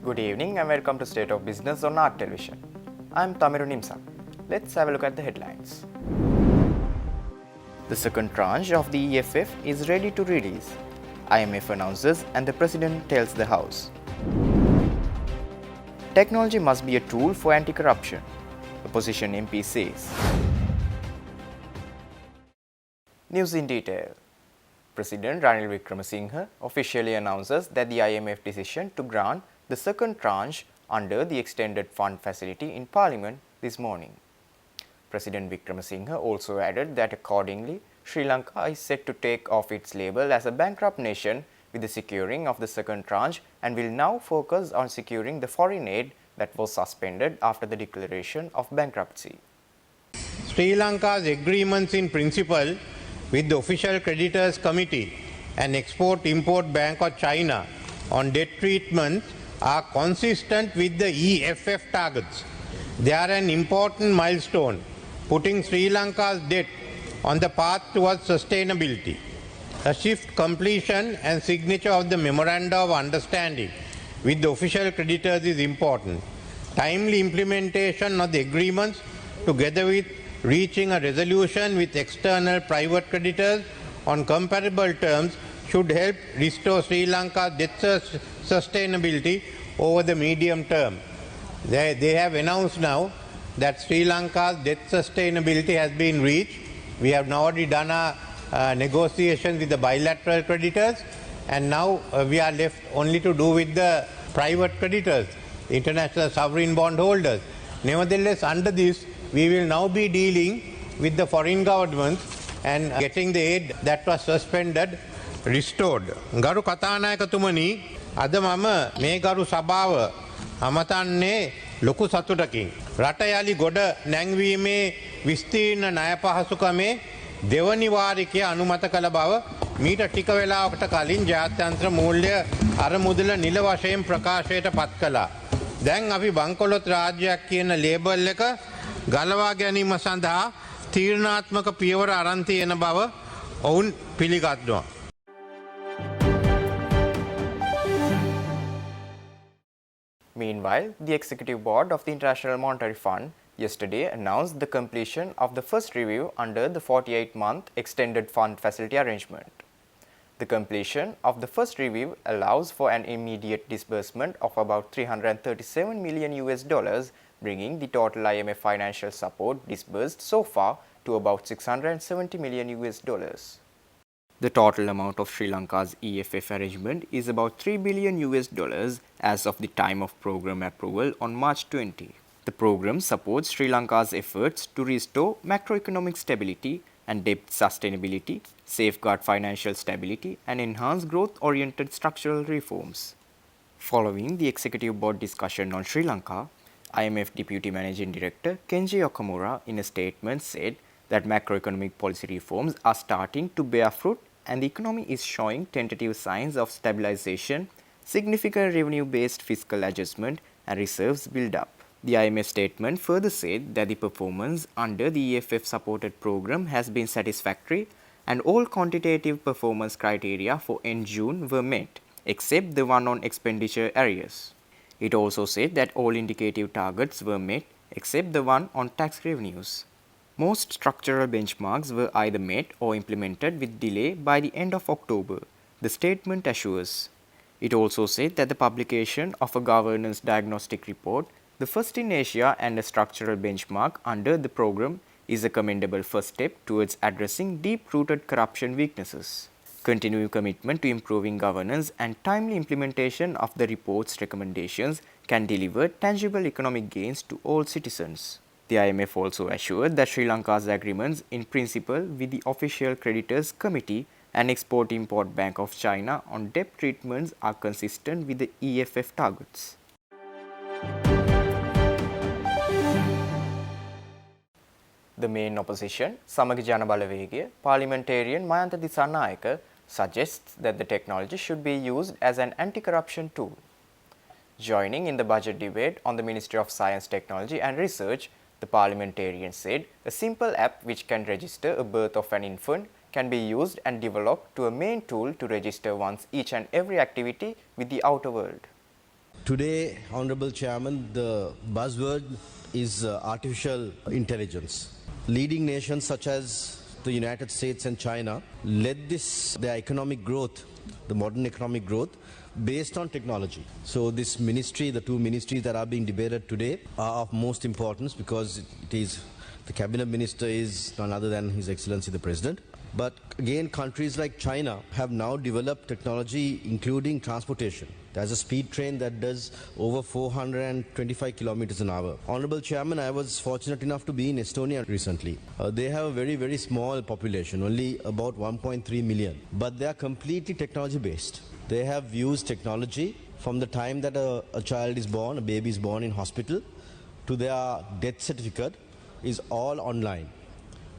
Good evening and welcome to State of Business on Art Television. I'm Tamiru Nimsak. Let's have a look at the headlines. The second tranche of the EFF is ready to release. IMF announces and the President tells the House. Technology must be a tool for anti-corruption, opposition MP says. News in detail. President Ranil Wickremesinghe officially announces that the IMF decision to grant the second tranche under the extended fund facility in Parliament this morning. President Wickremesinghe also added that accordingly, Sri Lanka is set to take off its label as a bankrupt nation with the securing of the second tranche and will now focus on securing the foreign aid that was suspended after the declaration of bankruptcy. Sri Lanka's agreements in principle with the Official Creditors Committee and Export-Import Bank of China on debt treatment are consistent with the EFF targets. They are an important milestone, putting Sri Lanka's debt on the path towards sustainability. A swift completion and signature of the Memoranda of Understanding with the official creditors is important. Timely implementation of the agreements, together with reaching a resolution with external private creditors on comparable terms, should help restore Sri Lanka's debt sustainability over the medium term. They have announced now that Sri Lanka's debt sustainability has been reached. We have now already done a negotiation with the bilateral creditors, and now we are left only to do with the private creditors, the international sovereign bond holders. Nevertheless, under this, we will now be dealing with the foreign governments and getting the aid that was suspended restored. ගරු කතානායකතුමනි, අද මම මේ ගරු සභාව අමතන්නේ ලොකු සතුටකින්. රට යලි ගොඩ නැංවීමේ විස්තීර්ණ ණය පහසුකමේ දෙවනි වාරිකය අනුමත කළ බව මීට ටික වේලාවකට කලින් ජාත්‍යන්තර මූල්‍ය අරමුදල නිල වශයෙන් ප්‍රකාශයට පත් කළා. දැන් අපි බංකොලොත් රාජ්‍යයක් කියන ලේබල් එක ගලවා ගැනීම සඳහා තීරණාත්මක පියවර අරන් තියෙන බව ඔවුන් පිළිගන්නවා. Meanwhile, the Executive Board of the International Monetary Fund yesterday announced the completion of the first review under the 48-month extended fund facility arrangement. The completion of the first review allows for an immediate disbursement of about $337 million, bringing the total IMF financial support disbursed so far to about $670 million. The total amount of Sri Lanka's EFF arrangement is about $3 billion as of the time of program approval on March 20. The program supports Sri Lanka's efforts to restore macroeconomic stability and debt sustainability, safeguard financial stability, and enhance growth-oriented structural reforms. Following the Executive Board discussion on Sri Lanka, IMF Deputy Managing Director Kenji Okamura in a statement said that macroeconomic policy reforms are starting to bear fruit and the economy is showing tentative signs of stabilization, significant revenue-based fiscal adjustment, and reserves build-up. The IMF statement further said that the performance under the EFF-supported program has been satisfactory and all quantitative performance criteria for end June were met, except the one on expenditure areas. It also said that all indicative targets were met, except the one on tax revenues. Most structural benchmarks were either met or implemented with delay by the end of October, the statement assures. It also said that the publication of a governance diagnostic report, the first in Asia and a structural benchmark under the program, is a commendable first step towards addressing deep-rooted corruption weaknesses. Continued commitment to improving governance and timely implementation of the report's recommendations can deliver tangible economic gains to all citizens. The IMF also assured that Sri Lanka's agreements in principle with the Official Creditors Committee and Export-Import Bank of China on debt treatments are consistent with the EFF targets. The main opposition, Samagi Jana Balawegaya, parliamentarian Mayantha Dissanayake, suggests that the technology should be used as an anti-corruption tool. Joining in the budget debate on the Ministry of Science, Technology and Research, the parliamentarian said a simple app which can register a birth of an infant can be used and developed to a main tool to register one's each and every activity with the outer world. Today, Honorable Chairman, the buzzword is artificial intelligence. Leading nations such as the United States and China led their economic growth, the modern economic growth, based on technology. So this ministry, the two ministries that are being debated today are of most importance because it is the cabinet minister is none other than His Excellency the President. But again, countries like China have now developed technology including transportation. There's a speed train that does over 425 kilometers an hour. Honorable Chairman, I was fortunate enough to be in Estonia recently. They have a very, very small population, only about 1.3 million. But they are completely technology based. They have used technology from the time that a child is born, a baby is born in hospital, to their death certificate is all online.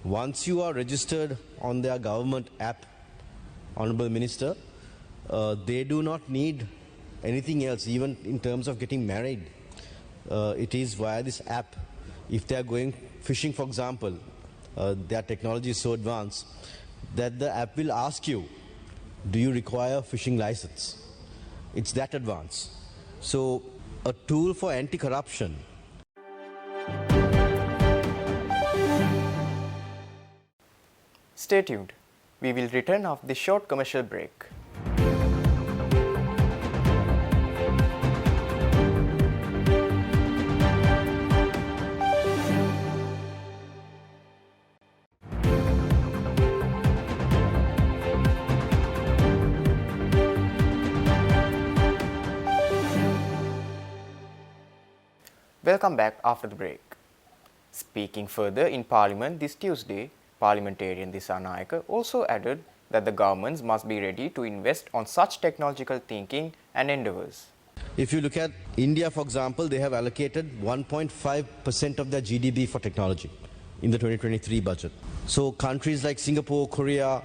Once you are registered on their government app, Honorable Minister, they do not need anything else, even in terms of getting married. It is via this app. If they are going fishing, for example, their technology is so advanced that the app will ask you, do you require a fishing license? It's that advanced. So, a tool for anti-corruption. Stay tuned. We will return after this short commercial break. Welcome back after the break. Speaking further in Parliament this Tuesday, Parliamentarian Dissanayake also added that the governments must be ready to invest on such technological thinking and endeavours. If you look at India, for example, they have allocated 1.5% of their GDP for technology in the 2023 budget. So countries like Singapore, Korea,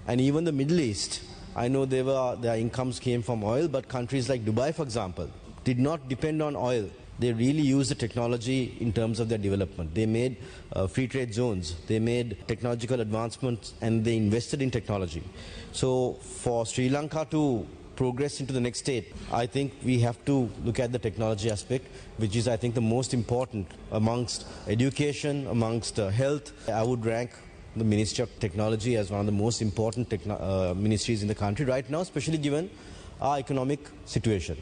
and even the Middle East, I know their incomes came from oil, but countries like Dubai, for example, did not depend on oil. They really used the technology in terms of their development. They made free trade zones, they made technological advancements, and they invested in technology. So for Sri Lanka to progress into the next state, I think we have to look at the technology aspect, which is, I think, the most important amongst education, amongst health. I would rank the Ministry of Technology as one of the most important ministries in the country right now, especially given our economic situation.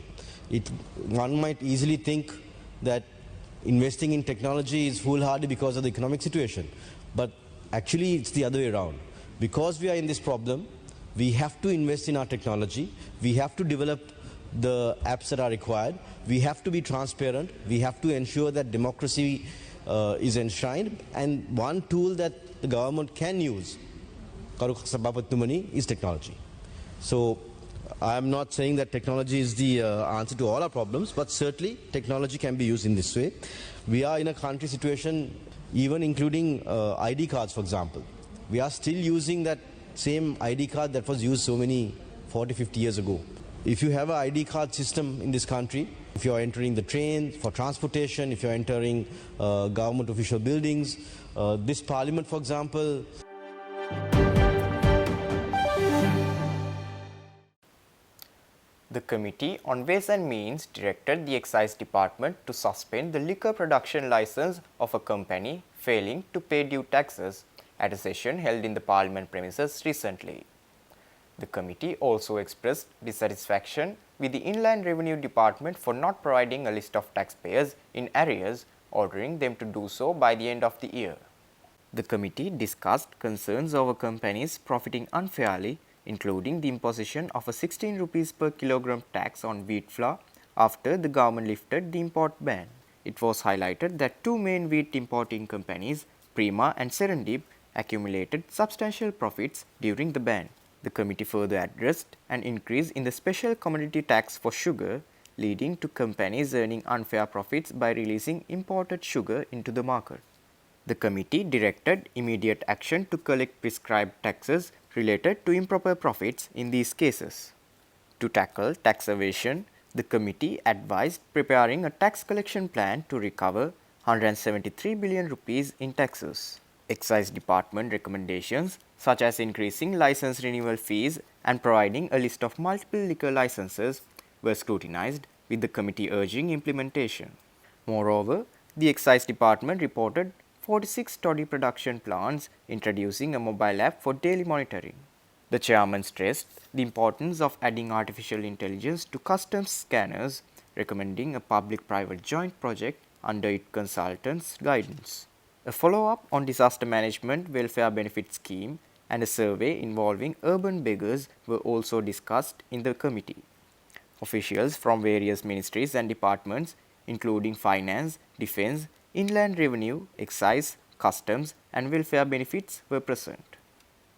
One might easily think that investing in technology is foolhardy because of the economic situation. But actually, it's the other way around. Because we are in this problem, we have to invest in our technology. We have to develop the apps that are required. We have to be transparent. We have to ensure that democracy is enshrined. And one tool that the government can use, is technology. So I am not saying that technology is the answer to all our problems, but certainly technology can be used in this way. We are in a country situation, even including ID cards, for example. We are still using that same ID card that was used so many 40, 50 years ago. If you have an ID card system in this country, if you are entering the train for transportation, if you are entering government official buildings, this parliament, for example. The Committee on Ways and Means directed the Excise Department to suspend the liquor production license of a company failing to pay due taxes at a session held in the Parliament premises recently. The committee also expressed dissatisfaction with the Inland Revenue Department for not providing a list of taxpayers in arrears, ordering them to do so by the end of the year. The committee discussed concerns over companies profiting unfairly, including the imposition of a 16 rupees per kilogram tax on wheat flour after the government lifted the import ban. It was highlighted that two main wheat importing companies, Prima and Serendip, accumulated substantial profits during the ban. The committee further addressed an increase in the special commodity tax for sugar, leading to companies earning unfair profits by releasing imported sugar into the market. The committee directed immediate action to collect prescribed taxes related to improper profits in these cases. To tackle tax evasion, the committee advised preparing a tax collection plan to recover 173 billion rupees in taxes. Excise Department recommendations such as increasing license renewal fees and providing a list of multiple liquor licenses were scrutinized with the committee urging implementation. Moreover, the Excise Department reported 46 toddy production plants introducing a mobile app for daily monitoring. The chairman stressed the importance of adding artificial intelligence to customs scanners, recommending a public-private joint project under its consultant's guidance. A follow-up on disaster management welfare benefit scheme and a survey involving urban beggars were also discussed in the committee. Officials from various ministries and departments, including finance, defence, inland revenue, excise, customs and welfare benefits were present.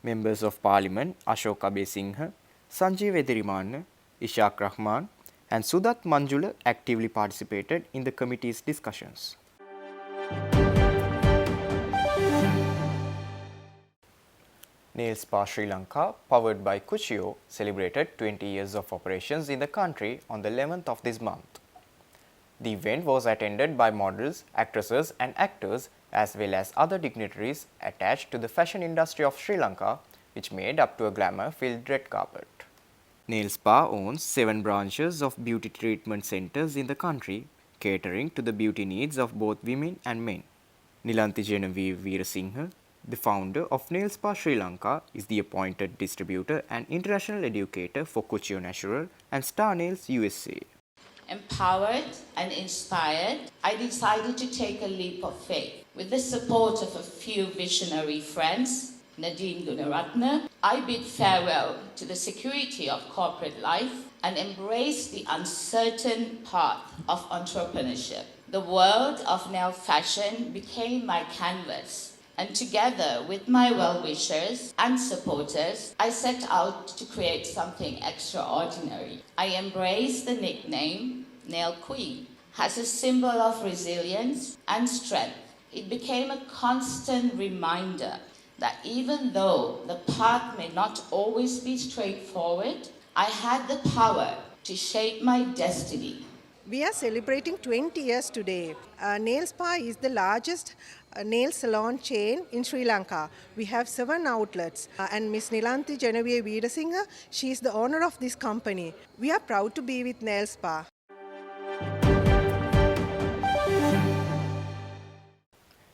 Members of Parliament Ashok Abesinghe, Sanjeev Edirimanne, Ishaq Rahman and Sudat Manjula actively participated in the committee's discussions. Nail Spa Sri Lanka, powered by Kuchio, celebrated 20 years of operations in the country on the 11th of this month. The event was attended by models, actresses and actors as well as other dignitaries attached to the fashion industry of Sri Lanka, which made up to a glamour-filled red carpet. Nail Spa owns 7 branches of beauty treatment centers in the country, catering to the beauty needs of both women and men. Nilanthi Genevieve Veerasinghe, the founder of Nail Spa Sri Lanka, is the appointed distributor and international educator for Kuchio Natural and Star Nails USA. Empowered and inspired, I decided to take a leap of faith. With the support of a few visionary friends, Nadine Gunaratne, I bid farewell to the security of corporate life and embrace the uncertain path of entrepreneurship. The world of nail fashion became my canvas, and together with my well-wishers and supporters, I set out to create something extraordinary. I embraced the nickname Nail Queen as a symbol of resilience and strength. It became a constant reminder that even though the path may not always be straightforward, I had the power to shape my destiny. We are celebrating 20 years today. Nail Spa is the largest nail salon chain in Sri Lanka. We have 7 outlets and Ms. Nilanthi Genevieve Veerasinghe, she is the owner of this company. We are proud to be with Nail Spa.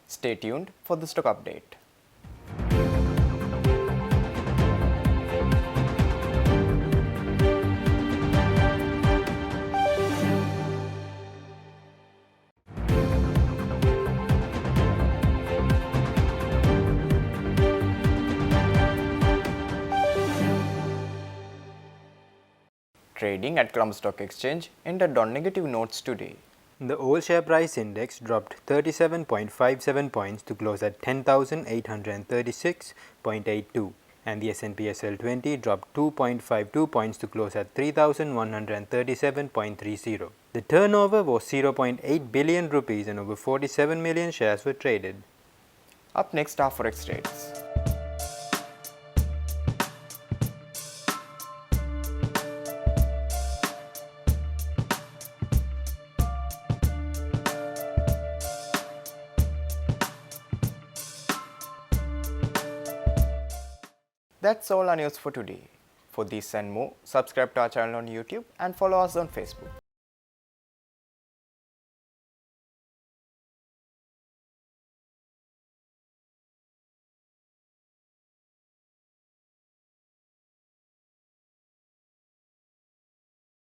Stay tuned for the stock update. Trading at Colombo Stock Exchange ended on negative notes today. The All Share Price Index dropped 37.57 points to close at 10,836.82 and the S&P SL20 dropped 2.52 points to close at 3,137.30. The turnover was 0.8 billion rupees and over 47 million shares were traded. Up next are Forex trades. That's all our news for today. For this and more, subscribe to our channel on YouTube and follow us on Facebook.